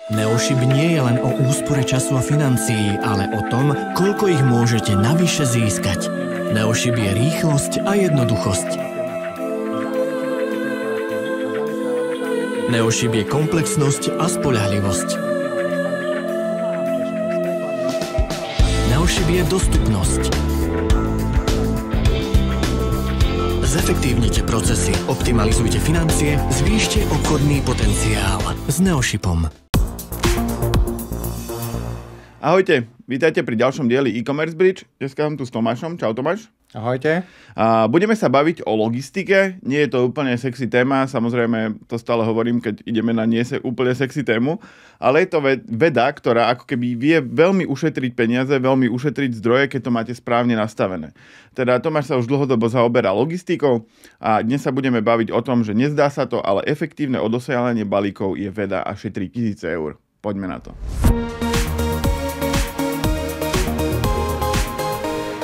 Neoship nie je len o úspore času a financií, ale o tom, koľko ich môžete navyše získať. Neoship je rýchlosť a jednoduchosť. Neoship je komplexnosť a spoľahlivosť. Neoship je dostupnosť. Zefektívnite procesy, optimalizujte financie, zvýšte obchodný potenciál s Neoshipom. Ahojte, vítajte pri ďalšom dieli e-commerce bridge. Dneska som tu s Tomášom. Čau Tomáš. Ahojte. Budeme sa baviť o logistike. Nie je to úplne sexy téma, samozrejme to stále hovorím, keď ideme na nie úplne sexy tému, ale je to veda, ktorá ako keby vie veľmi ušetriť peniaze, veľmi ušetriť zdroje, keď to máte správne nastavené. Teda Tomáš sa už dlhodobo zaoberá logistikou a dnes sa budeme baviť o tom, že nezdá sa to, ale efektívne odosielanie balíkov je veda a šetrí 1000 eur. Poďme na to.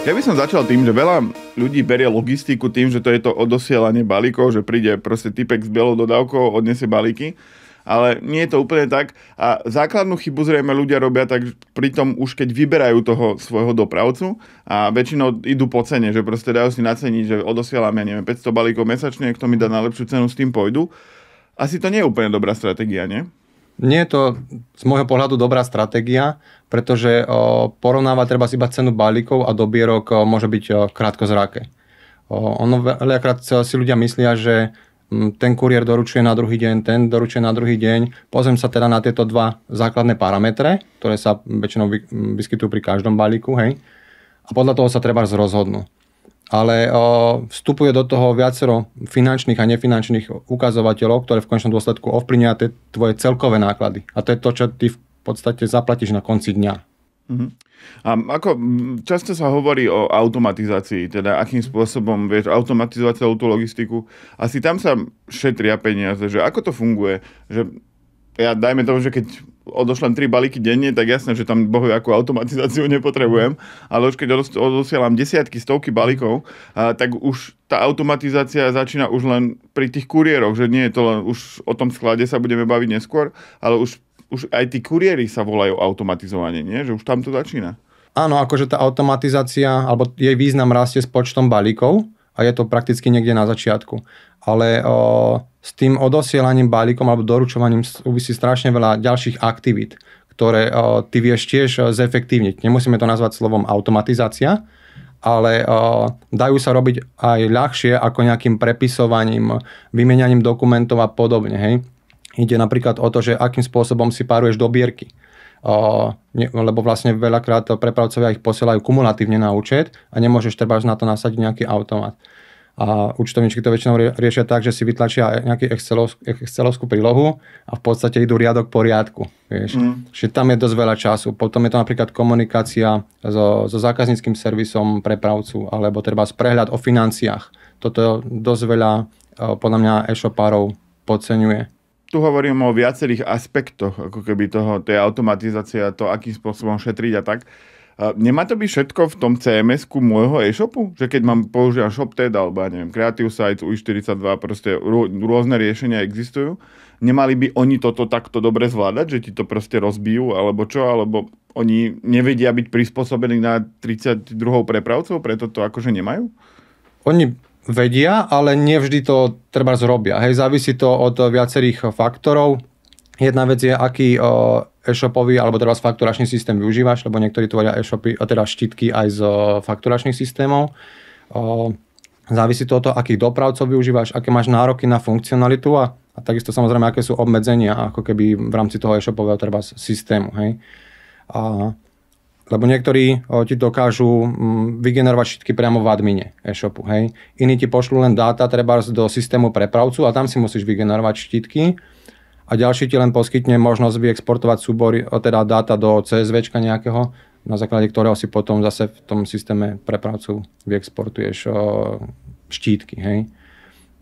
Ja by som začal tým, že veľa ľudí berie logistiku tým, že to je to odosielanie balíkov, že príde proste typek s bielou dodávkou, odniesie balíky, ale nie je to úplne tak a základnú chybu zrejme ľudia robia tak pritom už keď vyberajú toho svojho dopravcu a väčšinou idú po cene, že proste dajú si naceniť, že odosielam, ja neviem, 500 balíkov mesačne, kto mi dá najlepšiu cenu, s tým pôjdu. Asi to nie je úplne dobrá stratégia, nie? Nie je to z môjho pohľadu dobrá stratégia, pretože porovnávať treba iba cenu balíkov a dobierok môže byť krátkozraké. Ono veľakrát si ľudia myslia, že ten kuriér doručuje na druhý deň, ten doručuje na druhý deň. Pozriem sa teda na tieto dva základné parametre, ktoré sa väčšinou vyskytujú pri každom balíku, hej. A podľa toho sa treba rozhodnú. Ale vstupuje do toho viacero finančných a nefinančných ukazovateľov, ktoré v konečnom dôsledku ovplyvňujú tie tvoje celkové náklady. A to je to, čo ty v podstate zaplatíš na konci dňa. Uh-huh. A ako často sa hovorí o automatizácii, teda akým spôsobom vieš automatizovať celú tú logistiku. Asi tam sa šetria peniaze, že ako to funguje, že ja dajme tomu, že keď odošlem 3 balíky denne, tak jasné, že tam bohujakú automatizáciu nepotrebujem, ale už keď odosielam desiatky, stovky balíkov, tak už tá automatizácia začína už len pri tých kuriéroch, že nie je to len už o tom sklade sa budeme baviť neskôr, ale už aj tí kuriéri sa volajú automatizovanie, nie? Že už tam to začína. Áno, akože tá automatizácia, alebo jej význam rastie s počtom balíkov a je to prakticky niekde na začiatku. Ale s tým odosielaním balíkom alebo doručovaním súvisí strašne veľa ďalších aktivít, ktoré ty vieš tiež zefektívniť. Nemusíme to nazvať slovom automatizácia, ale dajú sa robiť aj ľahšie ako nejakým prepisovaním, vymieňaním dokumentov a podobne. Hej. Ide napríklad o to, že akým spôsobom si páruješ dobierky. Lebo vlastne veľakrát prepravcovia ich posielajú kumulatívne na účet a nemôžeš treba na to nasadiť nejaký automat. A účtovníčky to väčšinou riešia tak, že si vytlačia nejakú excelovskú prílohu a v podstate idú riadok po riadku. Vieš. Čiže tam je dosť veľa času. Potom je to napríklad komunikácia so zákazníckym servisom prepravcu alebo treba prehľad o financiách. Toto dosť veľa podľa mňa e-shopárov podceňuje. Tu hovorím o viacerých aspektoch, ako keby tej automatizácie a to, akým spôsobom šetriť a tak. Nemá to byť všetko v tom CMS-ku môjho e-shopu? Že keď mám používam ShopTed alebo ja neviem, Creative Sites, UI42, proste rôzne riešenia existujú. Nemali by oni toto takto dobre zvládať, že ti to proste rozbijú alebo čo? Alebo oni nevedia byť prispôsobení na 32 prepravcov, preto to akože nemajú? Oni vedia, ale nevždy to treba zrobia. Hej, závisí to od viacerých faktorov. Jedna vec je, aký e-shopový alebo teda fakturačný systém využívaš, lebo niektorí tvoria e-shopy, a teda štítky aj z fakturačných systémov. Závisí to od toho, akých dopravcov využívaš, aké máš nároky na funkcionalitu a takisto samozrejme, aké sú obmedzenia ako keby v rámci toho e-shopového treba systému. Hej. Lebo niektorí ti dokážu vygenerovať štítky priamo v admine e-shopu. Hej. Iní ti pošlú len dáta treba do systému prepravcu a tam si musíš vygenerovať štítky. A ďalší ti len poskytne možnosť vyexportovať súbory, teda dáta do CSVčka nejakého, na základe ktorého si potom zase v tom systéme prepravcu vyexportuješ štítky. Hej.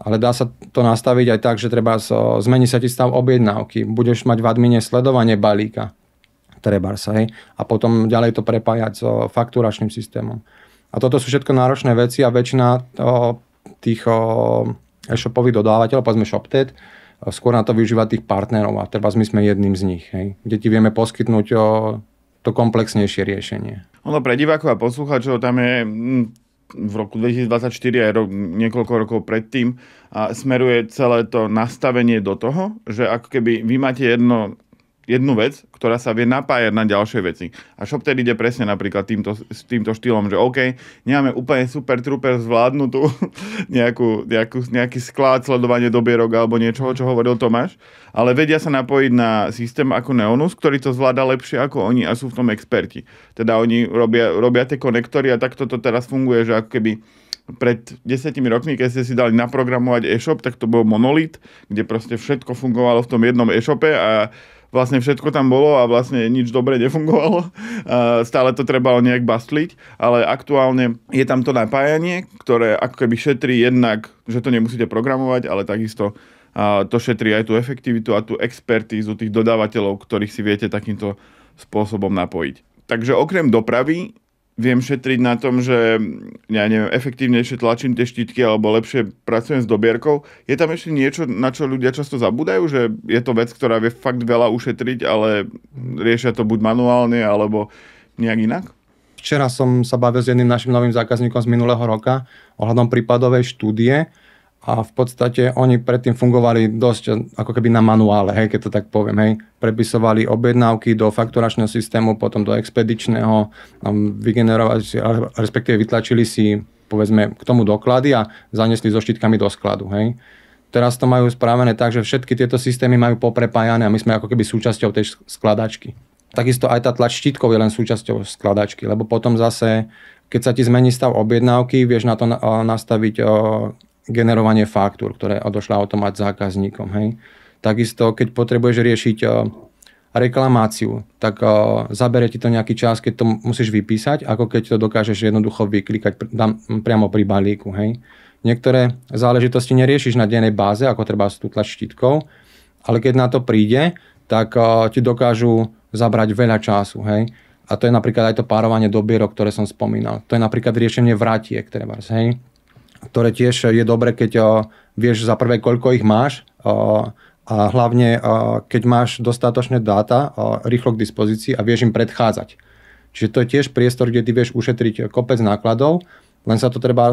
Ale dá sa to nastaviť aj tak, že treba zmení sa ti stav objednávky. Budeš mať v admine sledovanie balíka. Trebárs, hej. A potom ďalej to prepájať s fakturačným systémom. A toto sú všetko náročné veci a väčšina tých e-shopových dodávateľov, povedzme ShopTed, skôr na to využívať tých partnerov a teraz my sme jedným z nich, hej, kde ti vieme poskytnúť to komplexnejšie riešenie. Ono pre divákov a poslucháčov tam je v roku 2024 aj niekoľko rokov predtým a smeruje celé to nastavenie do toho, že ako keby vy máte jednu vec, ktorá sa vie napájať na ďalšie veci. A ShopTed ide presne napríklad týmto štýlom, že OK, nemáme úplne super trúper zvládnutú nejaký sklad, sledovanie dobierok alebo niečoho, čo hovoril Tomáš, ale vedia sa napojiť na systém ako Neonus, ktorý to zvláda lepšie ako oni a sú v tom experti. Teda oni robia tie konektory a takto to teraz funguje, že ako keby pred 10 rokmi, keď ste si dali naprogramovať e-shop, tak to bol monolit, kde proste všetko fungovalo v tom jednom e-shope a vlastne všetko tam bolo a vlastne nič dobre nefungovalo. Stále to trebalo nejak bastliť, ale aktuálne je tam to napájanie, ktoré ako keby šetrí jednak, že to nemusíte programovať, ale takisto to šetrí aj tú efektivitu a tú expertízu tých dodávateľov, ktorých si viete takýmto spôsobom napojiť. Takže okrem dopravy viem šetriť na tom, že ja neviem, efektívnejšie tlačím tie štítky alebo lepšie pracujem s dobierkou. Je tam ešte niečo, na čo ľudia často zabúdajú, že je to vec, ktorá vie fakt veľa ušetriť, ale riešia to buď manuálne alebo nejak inak? Včera som sa bavil s jedným našim novým zákazníkom z minulého roka ohľadom prípadovej štúdie a v podstate oni predtým fungovali dosť ako keby na manuále, hej, keď to tak poviem, hej. Prepisovali objednávky do fakturačného systému, potom do expedičného, vygenerovali si, respektíve vytlačili si, povedzme, k tomu doklady a zaniesli so štítkami do skladu, hej. Teraz to majú spravené tak, že všetky tieto systémy majú poprepájané a my sme ako keby súčasťou tej skladačky. Takisto aj tá tlač štítkov je len súčasťou skladačky, lebo potom zase, keď sa ti zmení stav objednávky, vieš na to nastaviť generovanie faktúr, ktoré odošla automat zákazníkom. Hej. Takisto, keď potrebuješ riešiť reklamáciu, tak zabere ti to nejaký čas, keď to musíš vypísať, ako keď to dokážeš jednoducho vyklikať priamo pri balíku. Hej. Niektoré záležitosti neriešiš na dennej báze, ako treba tú tlač štítkov, ale keď na to príde, tak ti dokážu zabrať veľa času. Hej. A to je napríklad aj to párovanie dobierok, ktoré som spomínal. To je napríklad riešenie vratiek, hej, ktoré tiež je dobre, keď vieš za prvé, koľko ich máš a hlavne, keď máš dostatočné dáta rýchlo k dispozícii a vieš im predchádzať. Čiže to je tiež priestor, kde ty vieš ušetriť kopec nákladov, len sa to treba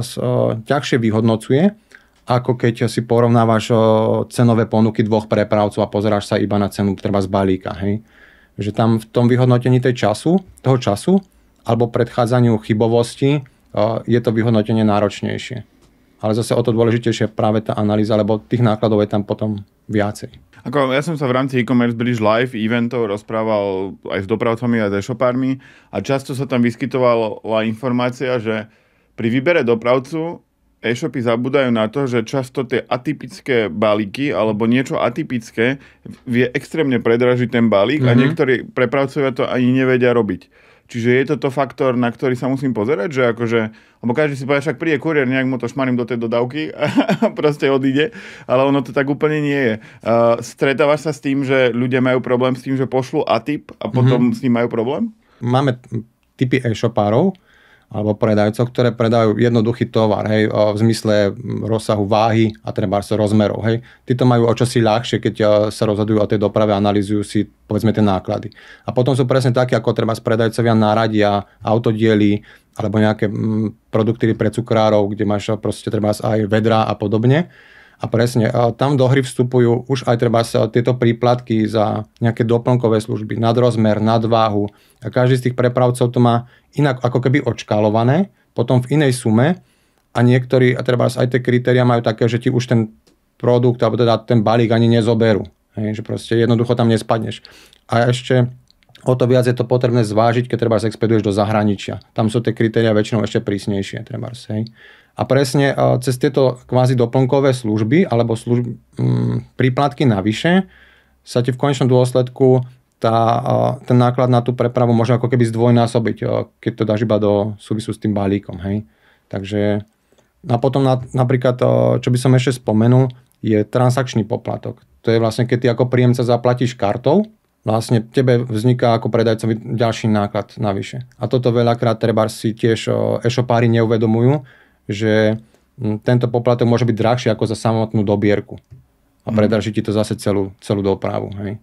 ťažšie vyhodnocuje, ako keď si porovnávaš cenové ponuky dvoch prepravcov a pozeráš sa iba na cenu treba z balíka. Hej. Že tam v tom vyhodnotení toho času alebo predchádzaniu chybovosti je to vyhodnotenie náročnejšie. Ale zase o to dôležitejšie práve tá analýza, lebo tých nákladov je tam potom viacej. Ja som sa v rámci e-commerce Bridge Live eventov rozprával aj s dopravcami a s e-shopármi a často sa tam vyskytovala informácia, že pri výbere dopravcu e-shopy zabúdajú na to, že často tie atypické balíky alebo niečo atypické vie extrémne predražiť ten balík a niektorí prepravcovia to ani nevedia robiť. Čiže je toto faktor, na ktorý sa musím pozerať, že akože, lebo každý si povie, však príde kuriér, nejak mu to šmarím do tej dodávky a proste odíde, ale ono to tak úplne nie je. Stretávaš sa s tým, že ľudia majú problém s tým, že pošlú atyp a potom s ním majú problém? Máme typy e-shopárov alebo predajcov, ktoré predajú jednoduchý tovar, hej, v zmysle rozsahu váhy a treba rozmerov. Hej. Títo majú o čosi ľahšie, keď sa rozhodujú o tej doprave, analyzujú si, povedzme, tie náklady. A potom sú presne také, ako treba predajcovia náradia, autodiely, alebo nejaké produkty pre cukrárov, kde máš proste treba aj vedra a podobne. A presne, tam do hry vstupujú už aj treba tieto príplatky za nejaké doplnkové služby, nadrozmer, nadváhu. A každý z tých prepravcov to má inak ako keby odškálované, potom v inej sume a niektorí, a treba aj tie kritéria majú také, že ti už ten produkt, alebo teda ten balík ani nezoberú. Hej, že proste jednoducho tam nespadneš. A ešte o to viac je to potrebné zvážiť, keď treba expeduješ do zahraničia. Tam sú tie kritéria väčšinou ešte prísnejšie. Treba, hej. A presne cez tieto kvázi doplnkové služby alebo príplatky navyše sa ti v konečnom dôsledku ten náklad na tú prepravu môže ako keby zdvojnásobiť, keď to dáš iba do súvisu s tým balíkom. Hej. Takže a potom napríklad, čo by som ešte spomenul, je transakčný poplatok. To je vlastne, keď ty ako príjemca zaplatíš kartou, vlastne tebe vzniká ako predajcovi ďalší náklad navyše. A toto veľakrát treba si tiež e-shopári neuvedomujú, že tento poplatok môže byť drahší ako za samotnú dobierku. a predraží ti to zase celú dopravu. Hej.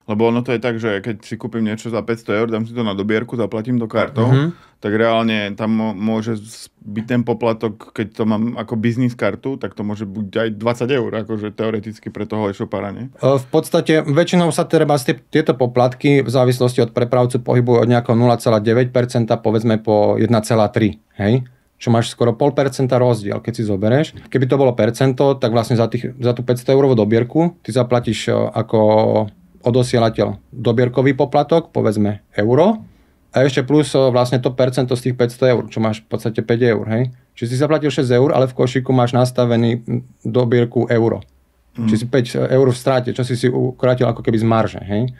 Lebo ono to je tak, že keď si kúpim niečo za 500 eur, dám si to na dobierku, zaplatím to kartou, tak reálne tam môže byť ten poplatok, keď to mám ako biznis kartu, tak to môže byť aj 20 eur, akože teoreticky pre toho e-shopara, nie? V podstate väčšinou sa treba tieto poplatky v závislosti od prepravcu pohybujú od nejakého 0,9%, povedzme po 1,3%, hej? Čo máš skoro 0,5% rozdiel, keď si zoberieš. Keby to bolo percento, tak vlastne za tú 500 eurovú dobierku ty zaplatíš ako odosielateľ dobierkový poplatok, povedzme euro, a ešte plus vlastne to percento z tých 500 eur, čo máš v podstate 5 eur, hej. Čiže si zaplatil 6 eur, ale v košíku máš nastavený dobierku euro. Čiže si 5 eur v stráte, čo si ukrátil ako keby z marže, hej.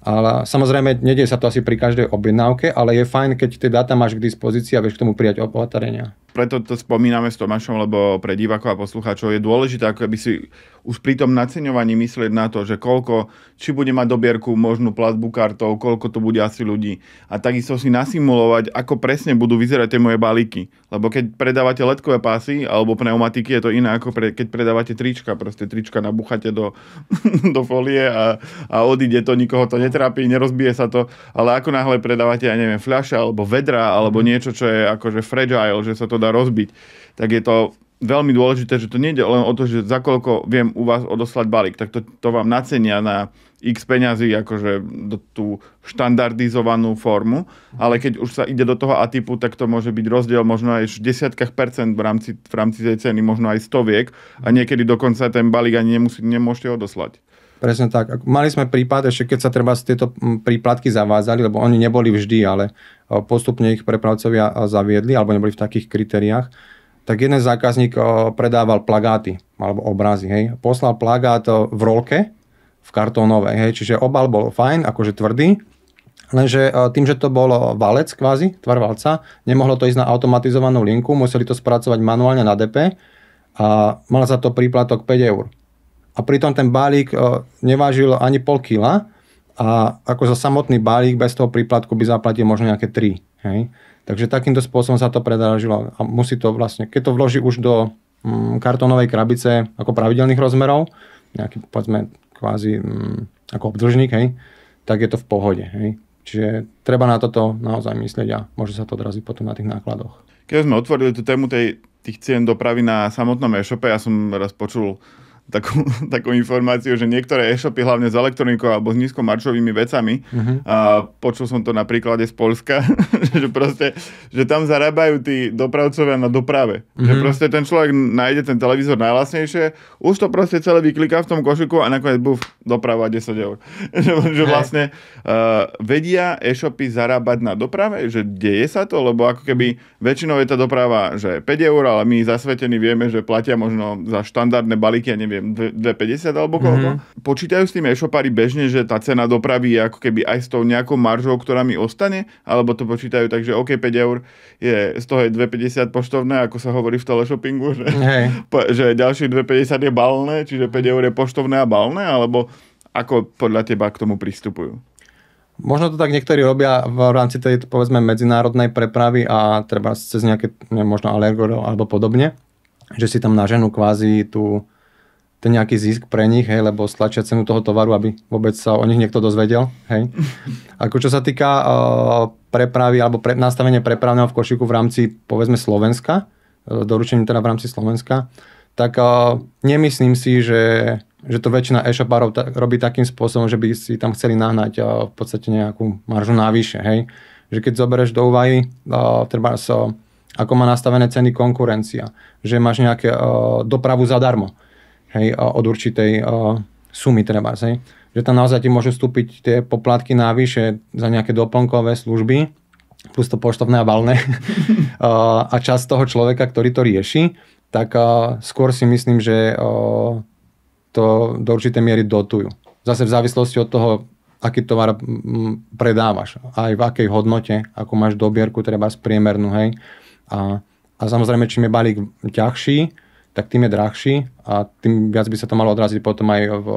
Ale samozrejme, nedieje sa to asi pri každej objednávke, ale je fajn, keď tie dáta máš k dispozícii a vieš k tomu prijať opatrenia. Preto to spomíname s Tomášom, lebo pre divákov a poslucháčov je dôležité, ako by si už pri tom naceňovaní myslieť na to, že koľko, či bude mať dobierku možnú platbu kartou, koľko to bude asi ľudí. A takisto si nasimulovať, ako presne budú vyzerať tie moje balíky. Lebo keď predávate ledkové pásy alebo pneumatiky, je to iné ako keď predávate trička. Proste trička nabúchate do folie a odíde to, nikoho to netrápi, nerozbije sa to. Ale ako náhle predávate, ja neviem, fľaše alebo vedra alebo niečo, čo je akože fragile, že sa to dá rozbiť, tak je to veľmi dôležité, že to nejde len o to, že za koľko viem u vás odoslať balík, tak to vám nacenia na x peňazí, akože do tú štandardizovanú formu, ale keď už sa ide do toho A-typu, tak to môže byť rozdiel možno aj v desiatkách percent v rámci tej ceny, možno aj stoviek a niekedy dokonca ten balík ani nemôžete odoslať. Presne tak. Mali sme prípad, ešte keď sa treba tieto príplatky zavádzali, lebo oni neboli vždy, ale postupne ich prepravcovia zaviedli, alebo neboli v takých kritériách, tak jeden zákazník predával plagáty, alebo obrazy, hej. Poslal plagát v rolke, v kartónovej, hej. Čiže obal bol fajn, akože tvrdý, lenže tým, že to bol valec kvázi, tvar valca, nemohlo to ísť na automatizovanú linku, museli to spracovať manuálne na DP a mal za to príplatok 5 eur. A pritom ten balík nevážil ani pol kila a ako za samotný balík bez toho príplatku by zaplatil možno nejaké 3. Hej? Takže takýmto spôsobom sa to predražilo a musí to vlastne, keď to vloží už do kartónovej krabice ako pravidelných rozmerov, nejaký povedzme kvázi ako obdĺžnik, hej, tak je to v pohode. Hej? Čiže treba na toto naozaj myslieť a môže sa to odraziť potom na tých nákladoch. Keď sme otvorili tú tému tých cien dopravy na samotnom e-shope, ja som raz počul takú informáciu, že niektoré e-shopy, hlavne s elektronikou alebo s nízkomaršovými vecami, a počul som to na príklade z Poľska, že tam zarábajú tí dopravcovia na doprave. Že proste ten človek nájde ten televízor najlacnejšie, už to proste celé vykliká v tom košiku a nakoniec doprava 10 eur. Že vlastne vedia e-shopy zarábať na doprave, že deje sa to, lebo ako keby väčšinou je tá doprava, že 5 eur, ale my zasvetení vieme, že platia možno za štandardné balíky, ja neviem, 2,50 alebo koľko. Počítajú s tým e-shopári bežne, že tá cena dopravy je ako keby aj s tou nejakou maržou, ktorá mi ostane, alebo to počítajú tak, že OK, 5 eur je, z toho je 2,50 poštovné, ako sa hovorí v teleshoppingu, že ďalšie 2,50 je balné, čiže 5 eur je poštovné a balné, alebo ako podľa teba k tomu pristupujú? Možno to tak niektorí robia v rámci tej, povedzme, medzinárodnej prepravy a treba cez nejaké, možno Allegro alebo podobne, že si tam naženú kvázi ten nejaký zisk pre nich, hej, lebo stlačia cenu toho tovaru, aby vôbec sa o nich niekto dozvedel. Hej. Ako čo sa týka prepravy alebo nastavenie prepravného v košíku v rámci, povedzme, Slovenska, doručením teda v rámci Slovenska, tak nemyslím si, že to väčšina e-shopárov robí takým spôsobom, že by si tam chceli nahnať v podstate nejakú maržu navyše. Hej. Že keď zoberieš do úvahy, treba ako má nastavené ceny konkurencia, že máš nejaké dopravu zadarmo. Hej, od určitej sumy treba, hej. Že tam naozaj ti môžu vstúpiť tie poplatky navyše za nejaké doplnkové služby, plus to poštovné a valné a časť toho človeka, ktorý to rieši, tak skôr si myslím, že to do určitej miery dotujú. Zase v závislosti od toho, aký tovar predávaš, aj v akej hodnote, ako máš dobierku, treba priemernú, hej. A samozrejme, čím je balík ťažší, tak tým je drahší a tým viac by sa to malo odraziť potom aj v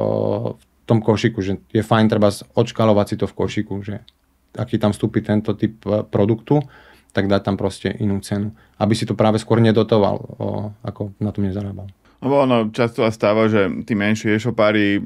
tom košiku, že je fajn treba odškalovať si to v košiku, že aký tam vstúpi tento typ produktu, tak dať tam proste inú cenu, aby si to práve skôr nedotoval, ako na tom nezarábal. Lebo ono často stáva, že tí menší e-shopári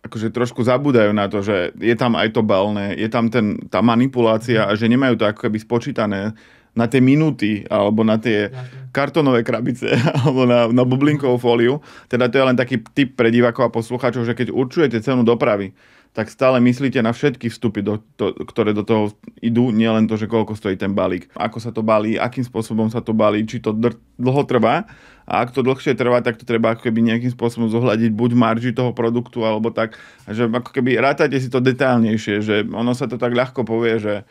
akože trošku zabúdajú na to, že je tam aj to balné, je tam tá manipulácia a že nemajú to ako keby spočítané na tie minúty alebo na tie kartonové krabice alebo na bublinkovú fóliu. Teda to je len taký tip pre divákov a poslucháčov, že keď určujete cenu dopravy, tak stále myslíte na všetky vstupy, ktoré do toho idú, nielen to, že koľko stojí ten balík, ako sa to balí, akým spôsobom sa to balí, či to dlho trvá. A ak to dlhšie trvá, tak to treba ako keby nejakým spôsobom zohľadiť buď marži toho produktu, alebo tak, že ako keby rátajte si to detailnejšie, že ono sa to tak ľahko povie, že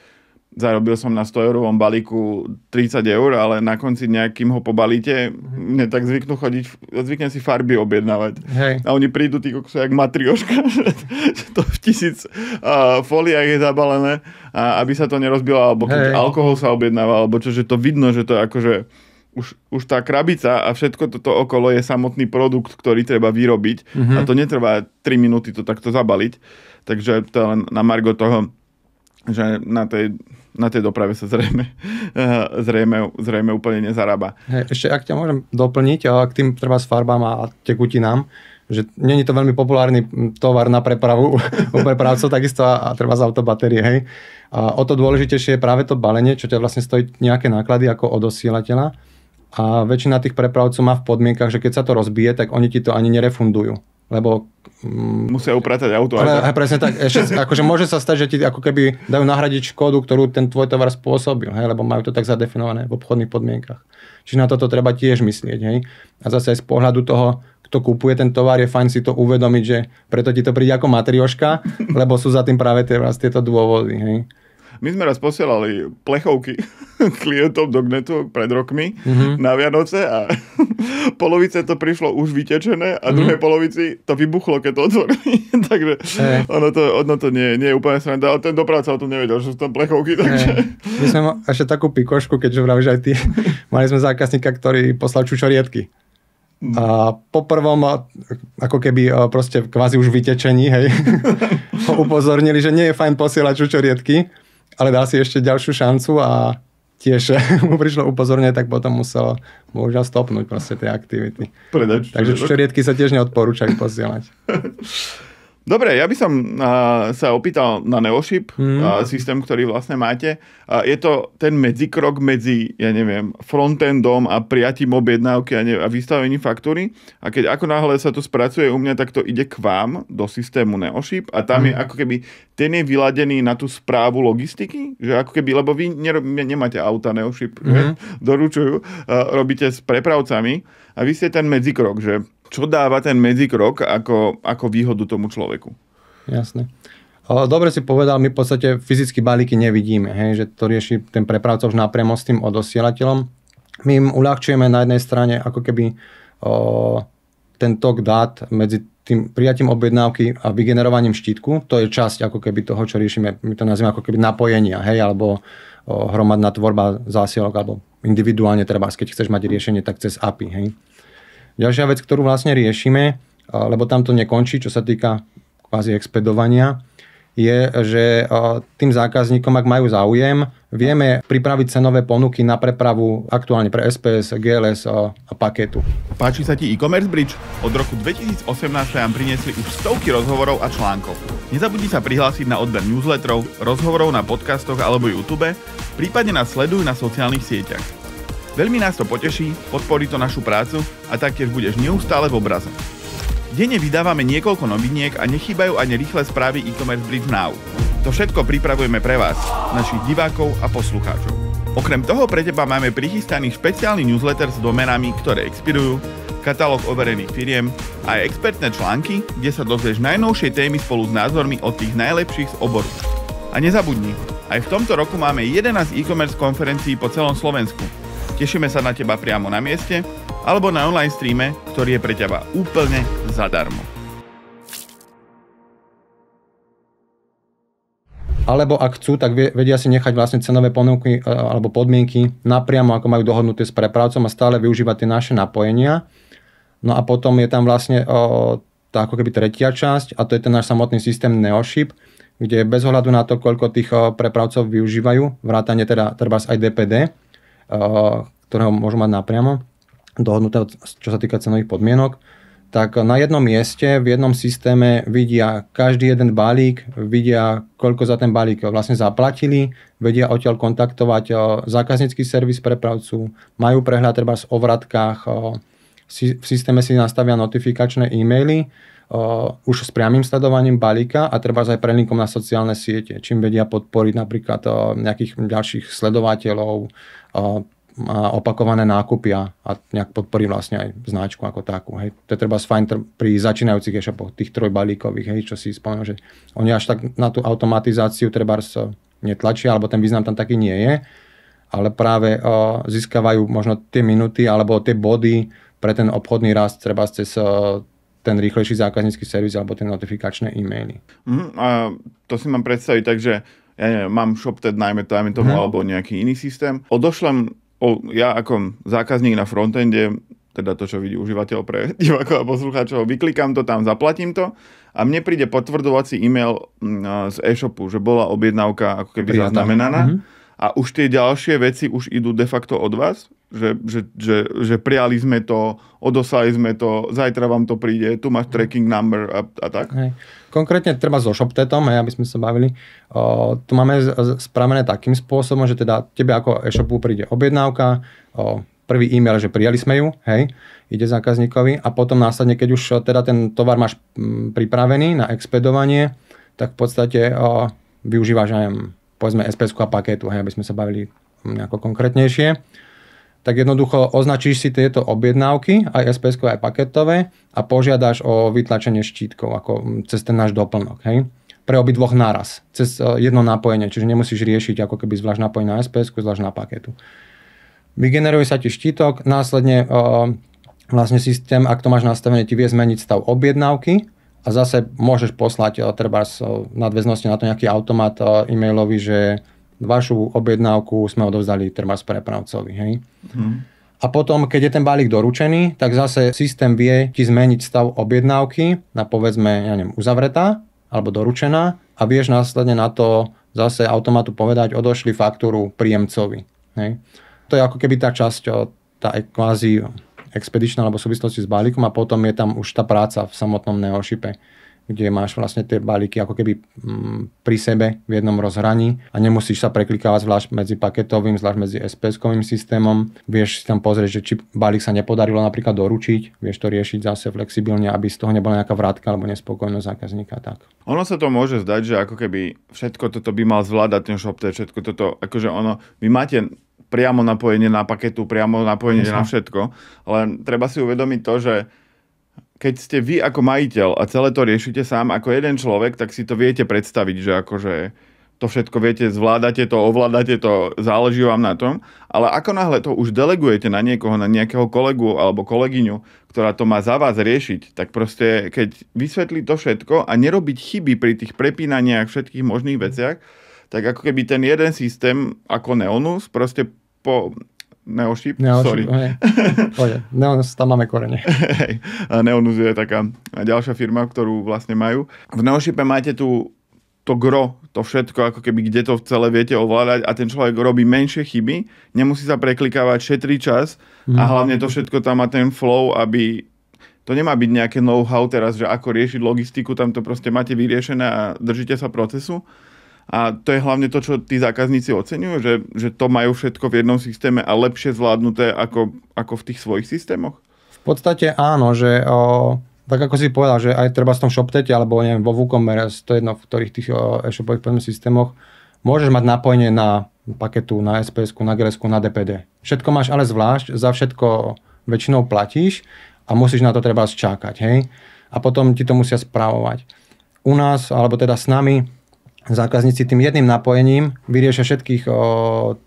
zarobil som na 100-eurovom balíku 30 eur, ale na konci nejakým ho pobalíte, mne tak zvyknem si farby objednávať. Hej. A oni prídu tí kokso jak matrioška, že to v 1000 fóliách je zabalené, aby sa to nerozbilo, alebo keď alkohol sa objednáva, alebo čo, že to vidno, že to akože už tá krabica a všetko toto okolo je samotný produkt, ktorý treba vyrobiť a to netrvá 3 minúty to takto zabaliť. Takže to len na margo toho, že na tej doprave sa zrejme úplne nezarába. Ešte ak ťa môžem doplniť k tým treba s farbám a tekutinám, že nie je to veľmi populárny tovar na prepravu u prepravcov, takisto a treba z autobatérie, hej. A o to dôležitejšie je práve to balenie, čo ťa vlastne stojí nejaké náklady ako od osielateľa. A väčšina tých prepravcov má v podmienkach, že keď sa to rozbije, tak oni ti to ani nerefundujú. Lebo musia upratať auto. Ale presne tak. Ešte, akože môže sa stať, že ti ako keby dajú nahradiť škodu, ktorú ten tvoj tovar spôsobil. Hej, lebo majú to tak zadefinované v obchodných podmienkach. Čiže na toto treba tiež myslieť. Hej. A zase aj z pohľadu toho, kto kupuje ten tovar, je fajn si to uvedomiť, že preto ti to príde ako matrioška, lebo sú za tým práve tieto dôvody. Hej. My sme raz posielali plechovky klientom do Gnetu pred rokmi na Vianoce a polovice to prišlo už vytečené a druhej polovici to vybuchlo, keď to otvorili. Takže ono to nie je úplne sranda, ale ten dopravca o tom nevedel, že sú tam plechovky. Takže... My sme ešte takú pikošku, keďže vravíš aj ty, mali sme zákazníka, ktorý poslal čučoriedky. A po prvom, ako keby proste kvázi už vytečení, hej, ho upozornili, že nie je fajn posielať čučoriedky, ale dal si ešte ďalšiu šancu a tiež mu prišlo upozornenie, tak potom musel bohužiaľ stopnúť proste tie aktivity. Takže čučoriedky sa tiež neodporúčajú posielať. Dobre, ja by som sa opýtal na Neoship, systém, ktorý vlastne máte. Je to ten medzikrok medzi, ja neviem, frontendom a prijatím objednávky a vystavením faktúry. A keď ako náhle sa to spracuje u mňa, tak to ide k vám do systému Neoship a tam je ako keby, ten je vyladený na tú správu logistiky, že ako keby, lebo vy nemáte auta Neoship, doručujú, robíte s prepravcami a vy ste ten medzikrok, že čo dáva ten medzikrok ako výhodu tomu človeku? Jasné. Dobre si povedal, my v podstate fyzicky balíky nevidíme, hej, že to rieši ten prepravca už napriamo s tým odosielateľom. My im uľahčujeme na jednej strane ako keby ten tok dát medzi tým prijatím objednávky a vygenerovaním štítku. To je časť ako keby toho, čo riešime. My to nazývame ako keby napojenia, hej, alebo hromadná tvorba zásielok, alebo individuálne treba, keď chceš mať riešenie, tak cez API, hej. Ďalšia vec, ktorú vlastne riešime, lebo tam to nekončí, čo sa týka kvázi expedovania, je, že tým zákazníkom, ak majú záujem, vieme pripraviť cenové ponuky na prepravu aktuálne pre SPS, GLS a paketu. Páči sa ti e-commerce bridge? Od roku 2018 sa nám priniesli už stovky rozhovorov a článkov. Nezabudni sa prihlásiť na odber newsletterov, rozhovorov na podcastoch alebo YouTube, prípadne nás sleduj na sociálnych sieťach. Veľmi nás to poteší, podporí to našu prácu a taktiež budeš neustále v obraze. Denne vydávame niekoľko noviniek a nechýbajú ani rýchle správy e-commerce Bridge Now. To všetko pripravujeme pre vás, našich divákov a poslucháčov. Okrem toho pre teba máme prichystaný špeciálny newsletter s domenami, ktoré expirujú, katalóg overených firiem a aj expertné články, kde sa dozvieš najnovšie témy spolu s názormi od tých najlepších z oboru. A nezabudni, aj v tomto roku máme 11 e-commerce konferencií po celom Slovensku. Tešíme sa na teba priamo na mieste alebo na online streame, ktorý je pre teba úplne zadarmo. Alebo ak chcú, tak vedia si nechať vlastne cenové ponuky alebo podmienky napriamo, ako majú dohodnuté s prepravcom a stále využívať tie naše napojenia. No a potom je tam vlastne tá ako keby tretia časť a to je ten náš samotný systém Neoship, kde bez ohľadu na to, koľko tých prepravcov využívajú, vrátane teda trebárs aj DPD, ktorého môžu mať napriamo, dohodnuté, čo sa týka cenových podmienok, tak na jednom mieste, v jednom systéme vidia každý jeden balík, vidia, koľko za ten balík vlastne zaplatili, vedia odtiaľ kontaktovať zákaznícky servis prepravcu, majú prehľad treba o vratkách, v systéme si nastavia notifikačné e-maily, už s priamým sledovaním balíka a treba aj prelinkom na sociálne siete, čím vedia podporiť napríklad nejakých ďalších sledovateľov, opakované nákupy a nejak podporí vlastne aj značku ako takú. Hej. To je treba fajn pri začínajúcich e-shopoch, tých trojbalíkových, hej, čo si spomenul, že oni až tak na tú automatizáciu treba netlačia, alebo ten význam tam taký nie je, ale práve získavajú možno tie minuty alebo tie body pre ten obchodný rast treba cez ten rýchlejší zákaznícky servis alebo tie notifikačné e-maily. A to si mám predstaviť, takže ja neviem, mám ShopTed najmä tomu alebo nejaký iný systém. Ja ako zákazník na frontende, teda to, čo vidí užívateľ pre divákov a poslucháčov, vyklikám to tam, zaplatím to a mne príde potvrdzovací e-mail z e-shopu, že bola objednávka ako keby zaznamenaná a už tie ďalšie veci už idú de facto od vás, že prijali sme to, odoslali sme to, zajtra vám to príde, tu máš tracking number a tak. Hej. Konkrétne treba so ShopTedom, aby sme sa bavili. Tu máme spravené takým spôsobom, že teda tebe ako e-shopu príde objednávka, prvý e-mail, že prijali sme ju, hej, ide zákazníkovi a potom následne, keď už teda ten tovar máš pripravený na expedovanie, tak v podstate využívaš aj povedzme SPS-ku a paketu, hej, aby sme sa bavili nejako konkrétnejšie. Tak jednoducho označíš si tieto objednávky, aj SPS-kové, aj paketové a požiadaš o vytlačenie štítkov, ako cez ten náš doplnok. Hej? Pre obidvoch naraz, cez jedno napojenie, čiže nemusíš riešiť ako keby zvlášť napojenie na SPS-ku, zvlášť na paketu. Vygeneruje sa ti štítok, následne vlastne systém, ak to máš nastavené, ti vie zmeniť stav objednávky a zase môžeš poslať treba nadväznosti na to nejaký automat e-mailový, že vašu objednávku sme odovzdali treba prepravcovi. Hej? A potom, keď je ten balík doručený, tak zase systém vie ti zmeniť stav objednávky na povedzme, ja neviem, uzavretá alebo doručená a vieš následne na to zase automatu povedať, odošli faktúru príjemcovi. Hej? To je ako keby tá časť, tá kvázi expedičná alebo súvislosti s balíkom a potom je tam už tá práca v samotnom Neoshipe, kde máš vlastne tie balíky ako keby pri sebe v jednom rozhraní a nemusíš sa preklikávať zvlášť medzi paketovým, zvlášť medzi SPS-kovým systémom. Vieš si tam pozrieť, že či balík sa nepodarilo napríklad doručiť, vieš to riešiť zase flexibilne, aby z toho nebola nejaká vrátka alebo nespokojnosť zákazníka. Tak. Ono sa to môže zdať, že ako keby všetko toto by mal zvládať ten ShopTed, všetko toto, akože ono, vy máte priamo napojenie na paketu, priamo napojenie na všetko, ale treba si uvedomiť to, že keď ste vy ako majiteľ a celé to riešite sám ako jeden človek, tak si to viete predstaviť, že akože to všetko viete, zvládate to, ovládate to, záleží vám na tom, ale ako náhle to už delegujete na niekoho, na nejakého kolegu alebo kolegyňu, ktorá to má za vás riešiť, tak proste keď vysvetlí to všetko a nerobiť chyby pri tých prepínaniach všetkých možných veciach, tak ako keby ten jeden systém ako Neonus proste po Neoship, sorry. Neonus, tam máme korene. Neonus je taká ďalšia firma, ktorú vlastne majú. V Neoshipe máte tu to gro, to všetko, ako keby kde to celé viete ovládať a ten človek robí menšie chyby, nemusí sa preklikávať, šetrí čas a hlavne to všetko tam má ten flow, aby to nemá byť nejaké know-how teraz, že ako riešiť logistiku, tam to proste máte vyriešené a držíte sa procesu. A to je hlavne to, čo tí zákazníci oceňujú, že to majú všetko v jednom systéme a lepšie zvládnuté ako v tých svojich systémoch? V podstate áno, že tak ako si povedal, že aj treba v tom ShopTede alebo neviem, vo WooCommerce, to je jedno v ktorých tých e-shopových systémoch, môžeš mať napojenie na paketu, na SPS-ku, na GLS-ku, na DPD. Všetko máš ale zvlášť, za všetko väčšinou platíš a musíš na to treba čakať, hej? A potom ti to musia spravovať. U nás, alebo teda s nami, zákazníci tým jedným napojením vyriešia všetkých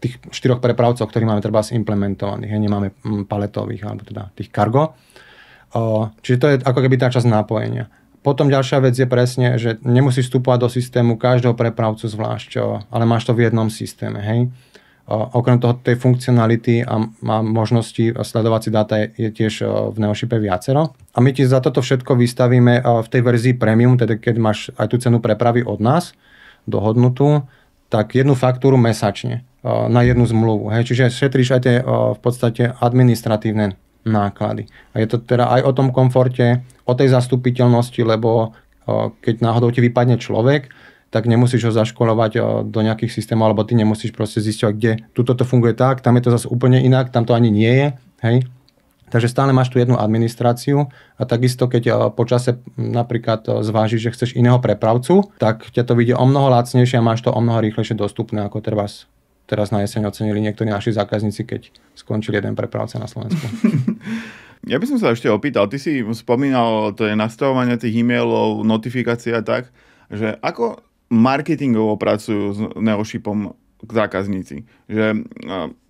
tých 4 prepravcov, ktorí máme treba implementovaných. Nemáme paletových, alebo teda tých cargo. Čiže to je ako keby tá časť napojenia. Potom ďalšia vec je presne, že nemusíš vstupovať do systému každého prepravcu zvlášť, ale máš to v jednom systéme. Hej? Okrem toho tej funkcionality a možnosti sledovať si dáta je tiež v Neoshipe viacero. A my ti za toto všetko vystavíme v tej verzii premium, teda keď máš aj tú cenu prepravy od nás, dohodnutú, tak jednu faktúru mesačne na jednu zmluvu. Hej. Čiže šetríš aj tie v podstate administratívne náklady. A je to teda aj o tom komforte, o tej zastupiteľnosti, lebo keď náhodou ti vypadne človek, tak nemusíš ho zaškolovať do nejakých systémov, alebo ty nemusíš proste zistiť, kde tuto to funguje tak, tam je to zase úplne inak, tam to ani nie je. Hej? Takže stále máš tu jednu administráciu a takisto, keď po čase napríklad zvážiš, že chceš iného prepravcu, tak ťa to vyjde o mnoho lacnejšie a máš to o mnoho rýchlejšie dostupné, ako teraz na jeseň ocenili niektorí naši zákazníci, keď skončil jeden prepravca na Slovensku. Ja by som sa ešte opýtal, ty si spomínal, to je nastavovanie tých e-mailov, notifikácií a tak, že ako marketingovo pracujú s Neoshipom zákazníci? Že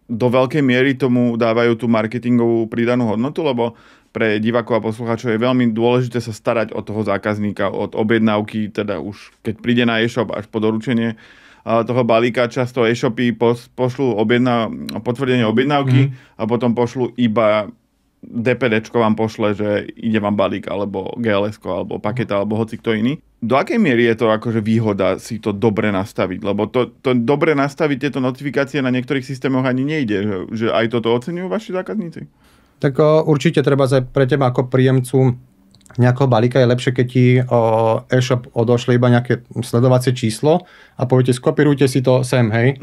do veľkej miery tomu dávajú tú marketingovú pridanú hodnotu, lebo pre divákov a poslucháčov je veľmi dôležité sa starať o toho zákazníka, od objednávky, teda už keď príde na e-shop až po doručenie toho balíka. Často e-shopy pošlú potvrdenie objednávky a potom pošlú iba DPDčko vám pošle, že ide vám balík, alebo GLS-ko, alebo paketa, alebo hoci kto iný. Do akej miery je to akože výhoda si to dobre nastaviť? Lebo to dobre nastaviť tieto notifikácie na niektorých systémoch ani nejde. Že aj toto oceňujú vaši zákazníci? Tak určite treba aj pre teba ako príjemcu nejakého balíka je lepšie, keď ti e-shop odošle iba nejaké sledovacie číslo a poviete, skopírujte si to sem, hej?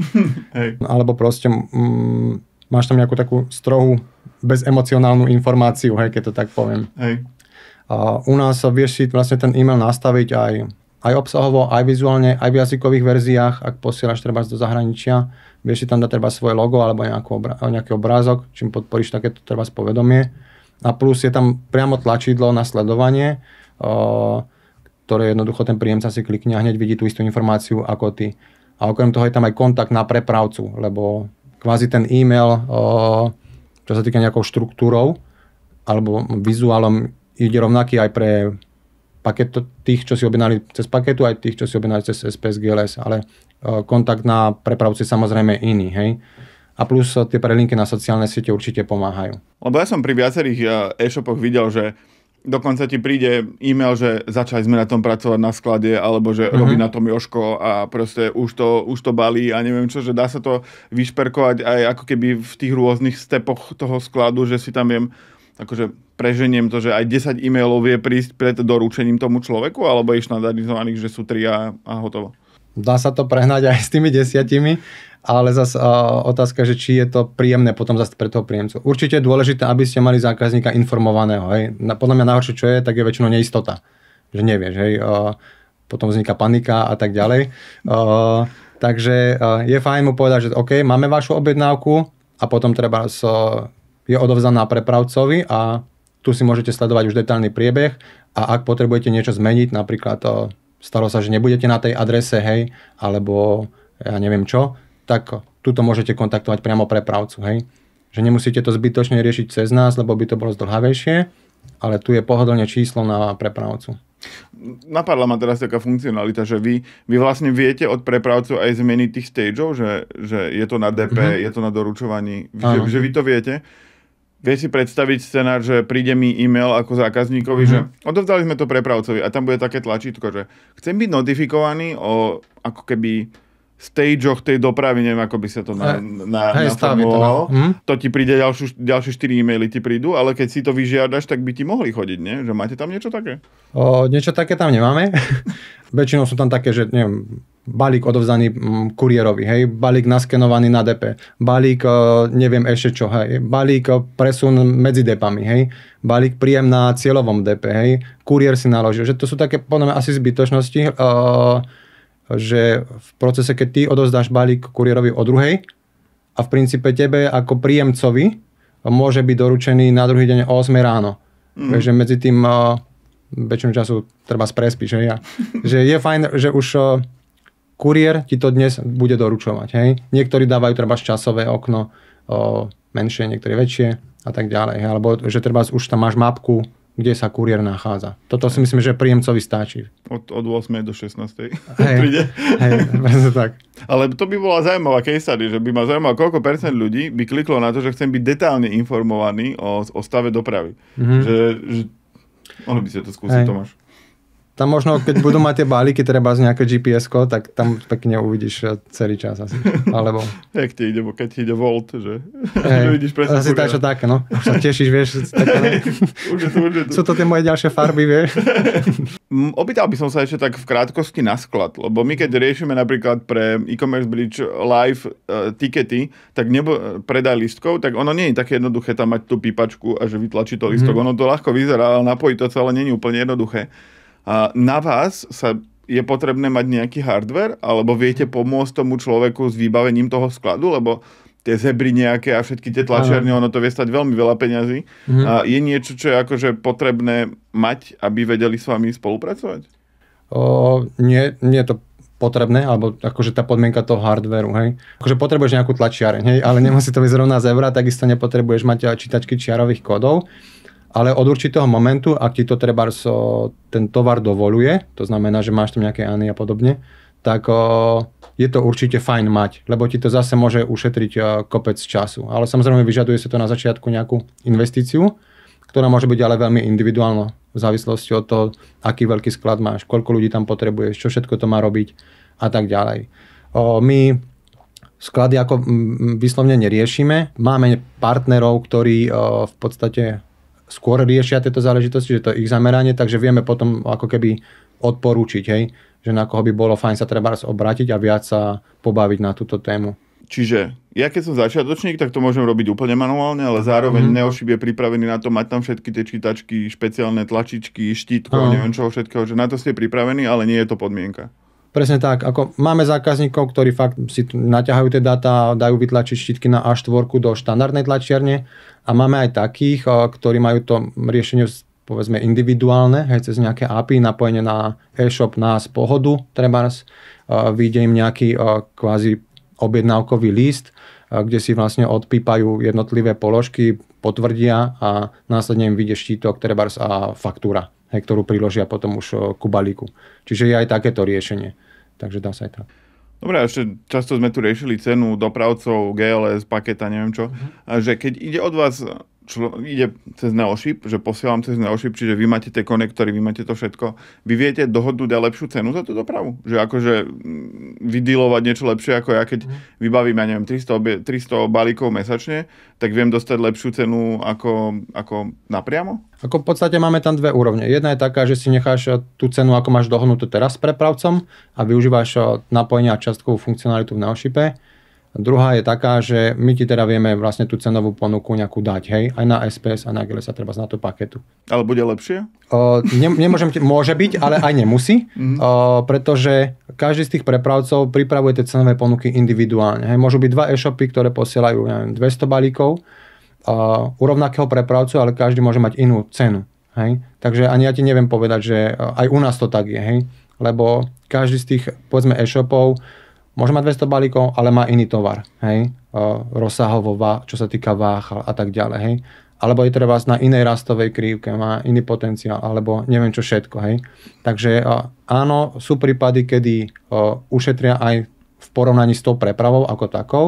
Hej. Alebo proste máš tam nejakú takú strohú bezemocionálnu informáciu, hej, keď to tak poviem. Hej. U nás vieš si vlastne ten e-mail nastaviť aj obsahovo, aj vizuálne, aj v jazykových verziách, ak posielaš treba do zahraničia. Vieš si tam dať treba svoje logo alebo nejaký obrázok, čím podporíš takéto treba povedomie. A plus je tam priamo tlačidlo na sledovanie, ktoré jednoducho ten príjemca si klikne a hneď vidí tú istú informáciu ako ty. A okrem toho je tam aj kontakt na prepravcu, lebo kvázi ten e-mail, čo sa týka nejakou štruktúrou alebo vizuálom, ide rovnaký aj pre tých, čo si objednali cez paketu, aj tých, čo si objednali cez SPS GLS, ale kontakt na prepravcu je samozrejme iný, hej. A plus tie prelinky na sociálne siete určite pomáhajú. Lebo ja som pri viacerých e-shopoch videl, že dokonca ti príde e-mail, že začali sme na tom pracovať na sklade, alebo že robí na tom Jožko a proste už to balí a neviem čo, že dá sa to vyšperkovať aj ako keby v tých rôznych stepoch toho skladu, že si tam viem, akože preženiem to, že aj 10 e-mailov vie prísť pred doručením tomu človeku, alebo je štandardizovaných, že sú 3 a hotovo. Dá sa to prehnať aj s tými 10, ale zase otázka, že či je to príjemné potom zase pre toho príjemcu. Určite je dôležité, aby ste mali zákazníka informovaného. Hej. Podľa mňa najhoršie, čo je, tak je väčšinou neistota. Že nevieš, hej. Potom vzniká panika a tak ďalej. Takže je fajn mu povedať, že OK, máme vašu objednávku a potom treba je odovzdaná prepravcovi a tu si môžete sledovať už detailný priebeh a ak potrebujete niečo zmeniť, napríklad stalo sa, že nebudete na tej adrese, hej, alebo ja neviem čo, tak tuto môžete kontaktovať priamo prepravcu, hej. Že nemusíte to zbytočne riešiť cez nás, lebo by to bolo zdĺhavejšie, ale tu je pohodlne číslo na prepravcu. Napadla ma teraz taká funkcionalita, že vy vlastne viete od prepravcu aj zmeniť tých stageov, že je to na DP, je to na doručovaní, že vy to viete. Vieš si predstaviť scenár, že príde mi e-mail ako zákazníkovi, že odovzdali sme to prepravcovi a tam bude také tlačítko, že chcem byť notifikovaný o ako keby stageoch tej dopravy, neviem, ako by sa to naformulovalo. To ti príde ďalšie 4 e-maily ti prídu, ale keď si to vyžiadaš, tak by ti mohli chodiť, nie? Že máte tam niečo také? Niečo také tam nemáme. Väčšinou sú tam také, že neviem, balík odovzdaný kuriérovi, hej, balík naskenovaný na DP, balík neviem ešte čo, hej, balík presun medzi DPami, hej, balík príjem na cieľovom DP, hej, kuriér si naložil, že to sú také podľa mňa asi zbytočnosti, že v procese, keď ty odovzdáš balík kuriérovi o druhej a v princípe tebe ako príjemcovi môže byť doručený na druhý deň o 8 ráno. Takže medzi tým väčšinu času treba prespíš, hej, že je fajn, že už kuriér ti to dnes bude doručovať. Hej. Niektorí dávajú treba časové okno menšie, niektorí väčšie a tak ďalej. Hej. Alebo že treba už tam máš mapku, kde sa kuriér nachádza. Toto si myslím, že príjemcovi stačí. Od 8. do 16. Hej, tak. Ale to by bola zaujímavá case study, že by ma zaujímalo, koľko percent ľudí by kliklo na to, že chcem byť detálne informovaný o stave dopravy. Že mohli by ste to skúsiť, Tomáš. Tam možno, keď budú mať tie balíky, treba z nejaké GPS-ko, tak tam pekne uvidíš celý čas asi. Alebo... Jak ti ide, keď ti ide Volt, že? Že vidíš presne. Asi tak, čo také, no. Už sa tešíš, vieš. Také, Už je tu. Sú to tie moje ďalšie farby, vieš. Opýtal by som sa ešte tak v krátkosti na sklad, lebo my keď riešime napríklad pre e-commerce bridge live tikety, tak predaj lístkov, tak ono nie je také jednoduché tam mať tú pípačku a že vytlačí to lístok. Ono to ľahko vyzerá, ale napojiť to celé nie je úplne jednoduché. A na vás je potrebné mať nejaký hardware, alebo viete pomôcť tomu človeku s vybavením toho skladu, lebo tie zebry nejaké a všetky tie tlačiarne, ono to vie stať veľmi veľa peňazí. A je niečo, čo je akože potrebné mať, aby vedeli s vami spolupracovať? Nie je to potrebné, alebo akože tá podmienka toho hardwareu, hej. Akože potrebuješ nejakú tlačiareň, hej, ale nemusí to byť zrovna zebra, takisto nepotrebuješ mať čítačky čiarových kódov. Ale od určitého momentu, ak ti to trebárs ten tovar dovoluje, to znamená, že máš tam nejaké ANY a podobne, tak je to určite fajn mať, lebo ti to zase môže ušetriť kopec času. Ale samozrejme vyžaduje sa to na začiatku nejakú investíciu, ktorá môže byť ale veľmi individuálna v závislosti od toho, aký veľký sklad máš, koľko ľudí tam potrebuješ, čo všetko to má robiť a tak ďalej. My sklady ako vyslovne neriešime. Máme partnerov, ktorí v podstate skôr riešia tieto záležitosti, že to je ich zameranie, takže vieme potom ako keby odporúčiť, hej, že na koho by bolo fajn sa treba obrátiť a viac sa pobaviť na túto tému. Čiže ja keď som začiatočník, tak to môžem robiť úplne manuálne, ale zároveň Neoship je pripravený na to mať tam všetky tie čítačky, špeciálne tlačičky, štítko, neviem čoho všetkého, že na to ste pripravení, ale nie je to podmienka. Presne tak, ako máme zákazníkov, ktorí fakt si naťahajú tie dáta, dajú vytlačiť štítky na A4 do štandardnej tlačiarne a máme aj takých, ktorí majú to riešenie povedzme individuálne, hej, cez nejaké API napojené na e-shop nás pohodu, trebárs, vyjde im nejaký kvázi objednávkový list, kde si vlastne odpípajú jednotlivé položky, potvrdia a následne im vyjde štítok, trebárs a faktúra, hej, ktorú priložia potom už ku balíku. Čiže je aj takéto riešenie. Takže dá sa aj tak. Dobre, ešte často sme tu riešili cenu dopravcov, GLS, paketa, neviem čo. Že keď ide od vás, ide cez Neoship, že posielam cez Neoship, čiže vy máte tie konektory, vy máte to všetko, vy viete dohodnúť aj lepšiu cenu za tú dopravu? Že akože vydealovať niečo lepšie, ako ja keď vybavím, ja neviem, 300 balíkov mesačne, tak viem dostať lepšiu cenu ako napriamo? Ako v podstate máme tam dve úrovne. Jedna je taká, že si necháš tú cenu, ako máš dohodnutú teraz s prepravcom a využívaš napojenie a čiastkovú funkcionalitu v Neoshipe. Druhá je taká, že my ti teda vieme vlastne tú cenovú ponuku nejakú dať, hej, aj na SPS a na GLS a treba na tú paketu. Ale bude lepšie? Môže byť, ale aj nemusí, pretože každý z tých prepravcov pripravuje tie cenové ponuky individuálne. Hej. Môžu byť dva e-shopy, ktoré posielajú 200 balíkov u rovnakého prepravcu, ale každý môže mať inú cenu. Hej. Takže ani ja ti neviem povedať, že aj u nás to tak je, hej, lebo každý z tých, povedzme, e-shopov môže mať 200 balíkov, ale má iný tovar, hej, rozsahovo, čo sa týka váh a tak ďalej, hej. Alebo je treba na inej rastovej krivke, má iný potenciál, alebo neviem čo všetko, hej. Takže áno, sú prípady, kedy ušetria aj v porovnaní s tou prepravou ako takou,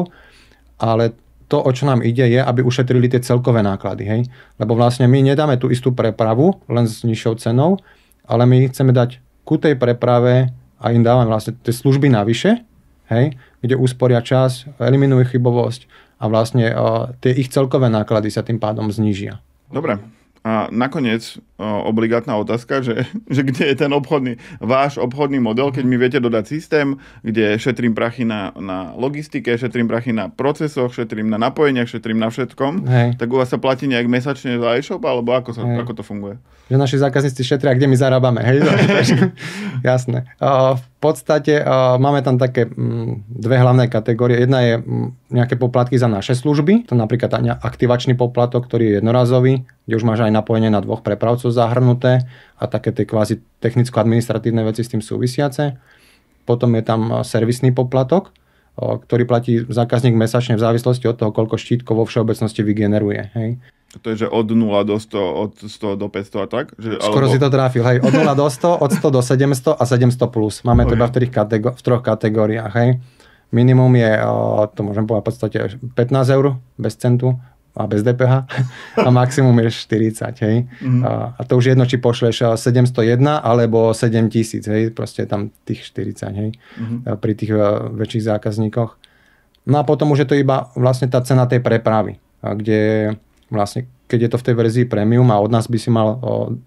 ale to, o čo nám ide, je, aby ušetrili tie celkové náklady, hej. Lebo vlastne my nedáme tú istú prepravu, len s nižšou cenou, ale my chceme dať ku tej preprave a im dávame vlastne tie služby navyše, hej, kde úsporia čas, eliminujú chybovosť a vlastne tie ich celkové náklady sa tým pádom znížia. Dobre. A nakoniec obligátna otázka, že kde je ten váš obchodný model, keď mi viete dodať systém, kde šetrím prachy na logistike, šetrím prachy na procesoch, šetrím na napojeniach, šetrím na všetkom, tak u vás sa platí nejak mesačne za e-shop, alebo ako to funguje? Že naši zákazníci šetria, kde my zarábame, hej? Jasné. V podstate máme tam také dve hlavné kategórie. Jedna je nejaké poplatky za naše služby, to napríklad aktivačný poplatok, ktorý je jednorazový, kde už máš aj napojenie na dvoch prepravcov zahrnuté a také tie kvázi technicko-administratívne veci s tým súvisiace. Potom je tam servisný poplatok, ktorý platí zákazník mesačne v závislosti od toho, koľko štítkov vo všeobecnosti vygeneruje. Hej. To je, že od 0 do 100, od 100 do 500 a tak? Skoro si to trafil, hej. Od 0 do 100, od 100 do 700 a 700 plus. Máme to iba v troch kategóriách, hej. Minimum je, to môžem povedať v podstate 15 eur bez centu, a bez DPH a maximum je 40, hej. A to už jedno, či pošleš 701 alebo 7000, hej, proste tam tých 40, hej, pri tých väčších zákazníkoch. No a potom už je to iba vlastne tá cena tej prepravy, kde vlastne, keď je to v tej verzii premium a od nás by si mal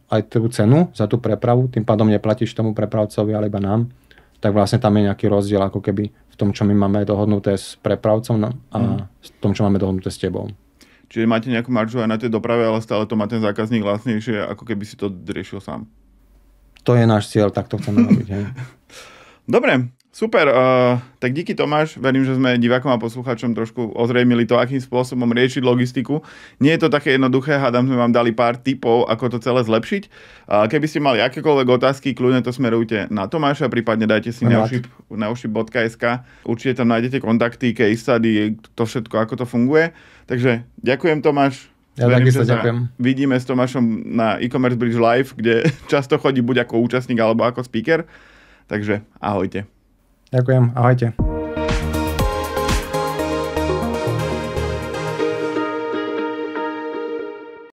aj tú cenu za tú prepravu, tým pádom neplatíš tomu prepravcovi, ale iba nám, tak vlastne tam je nejaký rozdiel ako keby v tom, čo my máme dohodnuté s prepravcom a v tom, čo máme dohodnuté s tebou. Čiže máte nejakú maržu aj na tej doprave, ale stále to má ten zákazník lacnejšie, ako keby si to riešil sám. To je náš cieľ, tak to chceme robiť. Hej. Dobre, super. Tak díky Tomáš. Verím, že sme divákom a poslucháčom trošku ozrejmili to, akým spôsobom riešiť logistiku. Nie je to také jednoduché, hádam, sme vám dali pár tipov, ako to celé zlepšiť. Keby ste mali akékoľvek otázky, kľudne to smerujte na Tomáša, prípadne dajte si neoship.sk. Určite tam nájdete kontakty, case study, to všetko, ako to funguje. Takže ďakujem, Tomáš. Ja takisto ďakujem. Vidíme s Tomášom na e-commerce bridge live, kde často chodí buď ako účastník alebo ako speaker. Takže ahojte. Ďakujem, ahojte.